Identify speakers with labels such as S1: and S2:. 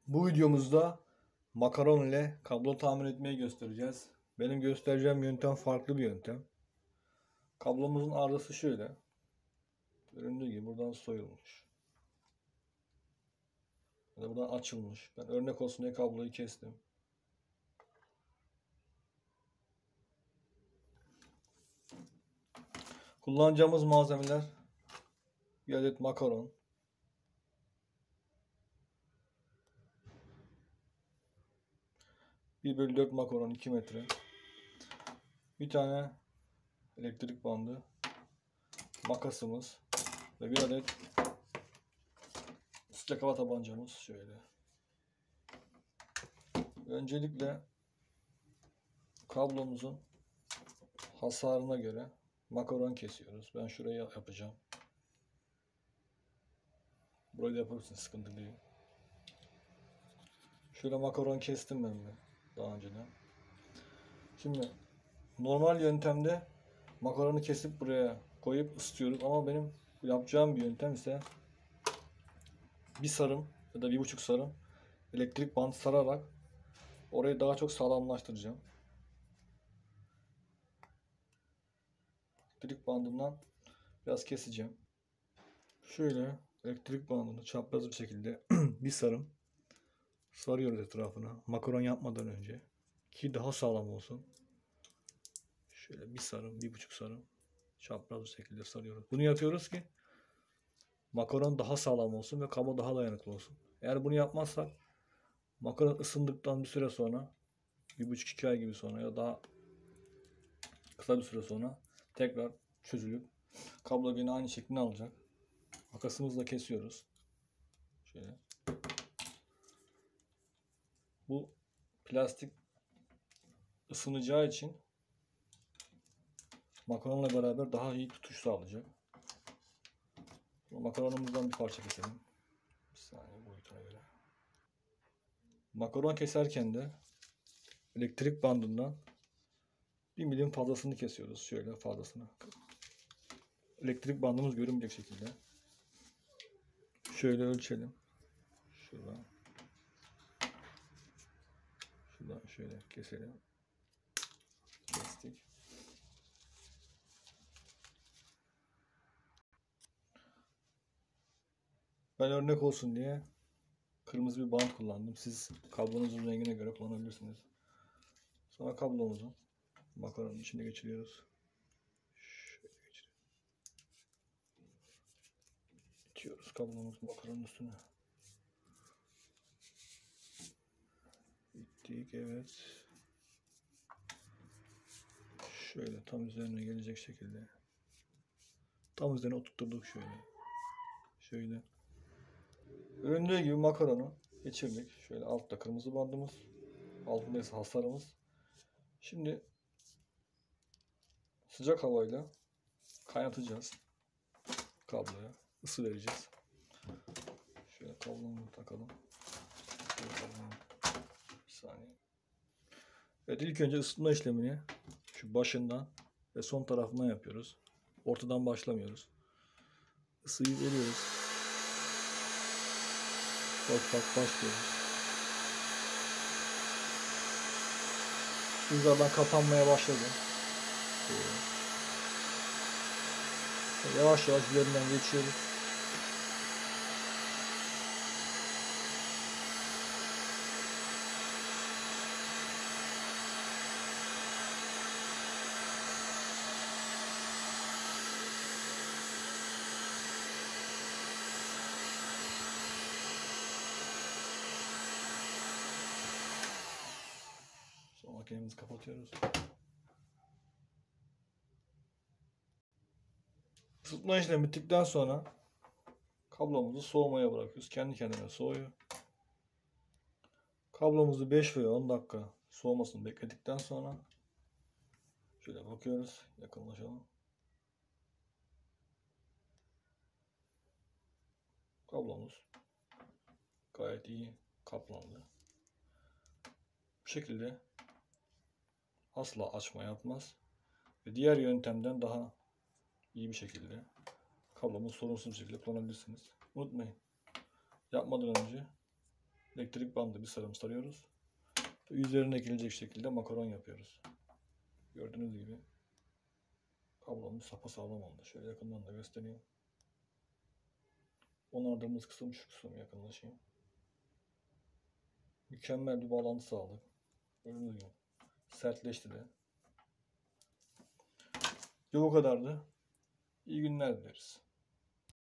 S1: Bu videomuzda makaron ile kablo tamir etmeyi göstereceğiz. Benim göstereceğim yöntem farklı bir yöntem. Kablomuzun arızası şöyle. Göründüğü gibi buradan soyulmuş. Ya da buradan açılmış. Ben örnek olsun diye kabloyu kestim. Kullanacağımız malzemeler: bir adet makaron, bir bölü 4 makaron 2 metre, bir tane elektrik bandı, makasımız ve bir adet sıcak hava tabancamız şöyle. Öncelikle kablomuzun hasarına göre makaron kesiyoruz. Ben şuraya yapacağım. Burayı da yapabilirsin, sıkıntı değil. Şöyle makaron kestim ben de daha önceden. Şimdi normal yöntemde makaronu kesip buraya koyup ısıtıyoruz ama benim yapacağım bir yöntem ise bir sarım ya da 1,5 sarım elektrik band sararak orayı daha çok sağlamlaştıracağım. Elektrik bandından biraz keseceğim. Şöyle elektrik bandını çapraz bir şekilde bir sarım sarıyoruz etrafına makaron yapmadan önce ki daha sağlam olsun. Şöyle bir sarım, 1,5 sarım çapraz bir şekilde sarıyoruz. Bunu yapıyoruz ki makaron daha sağlam olsun ve kablo daha dayanıklı olsun. Eğer bunu yapmazsak makaron ısındıktan bir süre sonra 1,5-2 ay gibi sonra ya daha kısa bir süre sonra tekrar çözülüp kablo yine aynı şeklini alacak. Makasımızla kesiyoruz. Şöyle. Bu plastik ısınacağı için makaronla beraber daha iyi tutuş sağlayacak. Makaronumuzdan bir parça keselim. Bir saniye boyutuna göre. Makaron keserken de elektrik bandından 1 milim fazlasını kesiyoruz. Şöyle fazlasını. Elektrik bandımız görünmeyecek şekilde. Şöyle ölçelim. Şuradan. Şuradan şöyle keselim. Kestik. Ben örnek olsun diye kırmızı bir bant kullandım. Siz kablonuzun rengine göre kullanabilirsiniz. Sonra kablomuzu makaronun içine geçiriyoruz. Şöyle geçirelim. İtiyoruz kablomuzu makaronun üstüne. İttik, evet. Şöyle tam üzerine gelecek şekilde. Tam üzerine oturtturduk şöyle. Şöyle. Göründüğü gibi makaronu geçirdik. Şöyle altta kırmızı bandımız. Altında ise hasarımız. Şimdi sıcak havayla kaynatacağız. Kabloya ısı vereceğiz. Şöyle kablomuzu takalım. Bir saniye. Evet, ilk önce ısıtma işlemini şu başından ve son tarafından yapıyoruz. Ortadan başlamıyoruz. Isıyı veriyoruz. Ufak ufak başlıyoruz. Rüzgardan kapanmaya başladı. Yavaş yavaş üzerinden geçiyoruz. Sonra makinemizi kapatıyoruz. Isıtma işlemi bittikten sonra kablomuzu soğumaya bırakıyoruz. Kendi kendine soğuyor. Kablomuzu 5 veya 10 dakika soğumasını bekledikten sonra şöyle bakıyoruz. Yakınlaşalım. Kablomuz gayet iyi kaplandı. Bu şekilde asla açma yapmaz. Ve diğer yöntemden daha iyi bir şekilde kablomuzu sorunsuz bir şekilde kullanabilirsiniz. Unutmayın. Yapmadan önce elektrik bandı bir sarım sarıyoruz. Üzerine gelecek şekilde makaron yapıyoruz. Gördüğünüz gibi kablomuz sapasağlam oldu. Şöyle yakından da göstereyim. Onardığımız kısım şu kısım, yakınlaşayım. Mükemmel bir bağlantı sağladık. Gördüğünüz gibi sertleşti de. Bu kadardı. İyi günler dileriz.